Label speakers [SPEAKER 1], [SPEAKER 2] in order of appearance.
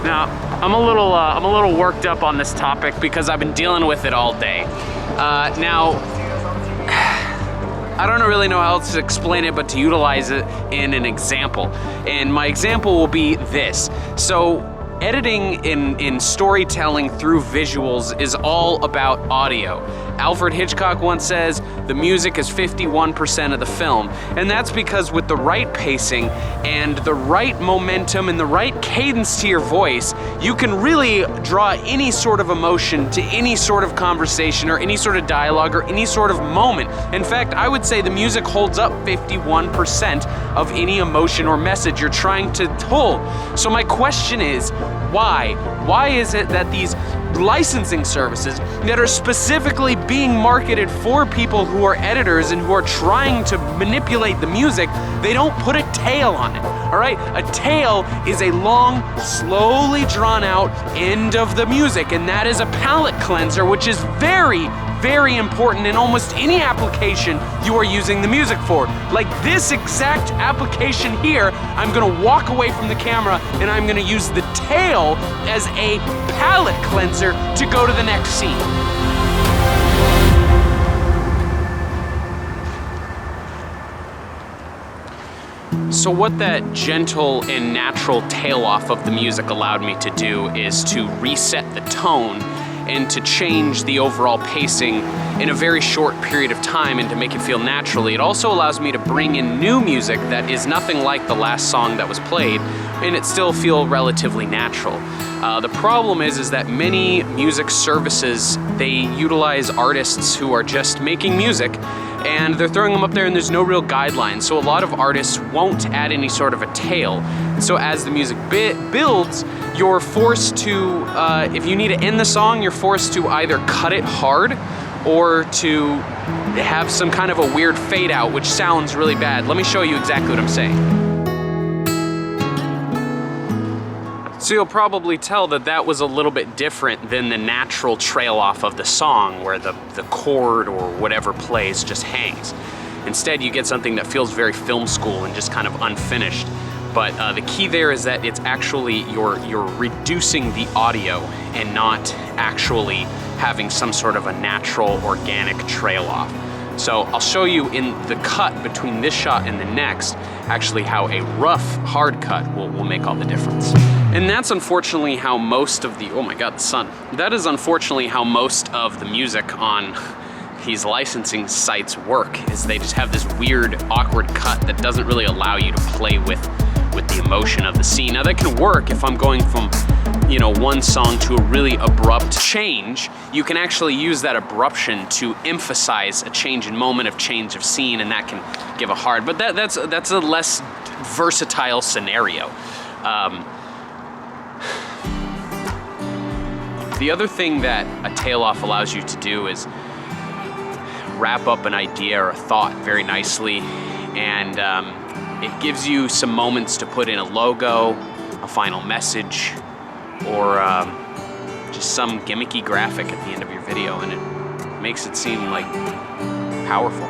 [SPEAKER 1] Now, I'm a little worked up on this topic because I've been dealing with it all day. Now, I don't really know how else to explain it but to utilize it in an example. And my example will be this. So, editing in storytelling through visuals is all about audio. Alfred Hitchcock once says, the music is 51% of the film. And that's because with the right pacing and the right momentum and the right cadence to your voice, you can really draw any sort of emotion to any sort of conversation or any sort of dialogue or any sort of moment. In fact, I would say the music holds up 51% of any emotion or message you're trying to pull. So my question is, why? Why is it that these licensing services that are specifically being marketed for people who are editors and who are trying to manipulate the music, they don't put a tail on it, all right? A tail is a long, slowly drawn out end of the music, and that is a palate cleanser, which is very, very important in almost any application you are using the music for. Like this exact application here, I'm gonna walk away from the camera and I'm gonna use the tail as a palate cleanser to go to the next scene. So what that gentle and natural tail off of the music allowed me to do is to reset the tone and to change the overall pacing in a very short period of time and to make it feel naturally. It also allows me to bring in new music that is nothing like the last song that was played, and it still feel relatively natural. The problem is that many music services, they utilize artists who are just making music and they're throwing them up there and there's no real guidelines. So a lot of artists won't add any sort of a tail. And so as the music builds, you're forced to, if you need to end the song, you're forced to either cut it hard or to have some kind of a weird fade out, which sounds really bad. Let me show you exactly what I'm saying. So you'll probably tell that that was a little bit different than the natural trail off of the song where the chord or whatever plays just hangs. Instead, you get something that feels very film school and just kind of unfinished. But the key there is that it's actually, you're reducing the audio and not actually having some sort of a natural organic trail off. So I'll show you in the cut between this shot and the next, actually how a rough, hard cut will make all the difference. And that's unfortunately how most of the, oh my God, the sun. That is unfortunately how most of the music on these licensing sites work, is they just have this weird, awkward cut that doesn't really allow you to play with the emotion of the scene. Now that can work if I'm going from, one song to a really abrupt change. You can actually use that abruption to emphasize a change in moment, of change of scene, and that can give a hard, but that's a less versatile scenario. The other thing that a tail off allows you to do is wrap up an idea or a thought very nicely, and it gives you some moments to put in a logo, a final message, or just some gimmicky graphic at the end of your video, and it makes it seem like powerful.